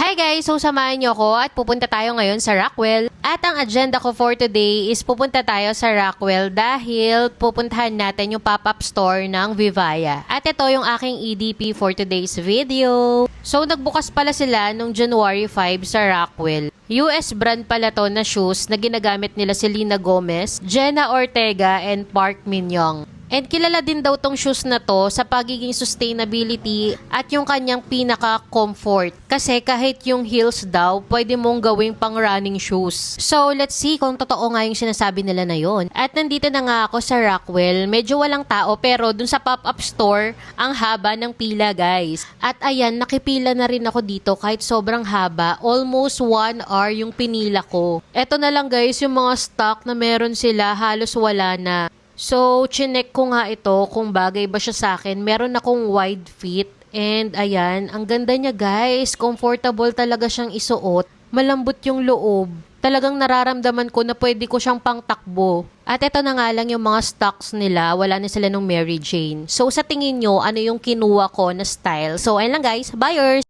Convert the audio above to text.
Hi guys! So samahan niyo ako at pupunta tayo ngayon sa Rockwell. At ang agenda ko for today is pupunta tayo sa Rockwell dahil pupuntahan natin yung pop-up store ng Vivaya. At ito yung aking EDP for today's video. So nagbukas pala sila nung January 5 sa Rockwell. US brand pala to na shoes na ginagamit nila Selena Gomez, Jenna Ortega, and Park Min-young. And kilala din daw tong shoes na to sa pagiging sustainability at yung kanyang pinaka-comfort. Kasi kahit yung heels daw, pwede mong gawing pang running shoes. So, let's see kung totoo nga yung sinasabi nila na yon. At nandito na nga ako sa Rockwell. Medyo walang tao pero dun sa pop-up store, ang haba ng pila guys. At ayan, nakipila na rin ako dito kahit sobrang haba. Almost 1 hour yung pinila ko. Eto na lang guys, yung mga stock na meron sila, halos wala na. So, chinek ko nga ito kung bagay ba siya sa akin. Meron akong wide fit. And ayan, ang ganda niya guys. Comfortable talaga siyang isuot. Malambot yung loob. Talagang nararamdaman ko na pwede ko siyang pangtakbo. At ito na nga lang yung mga stocks nila. Wala na sila nung Mary Jane. So, sa tingin nyo, ano yung kinuha ko na style? So, ayun lang guys. Buyers!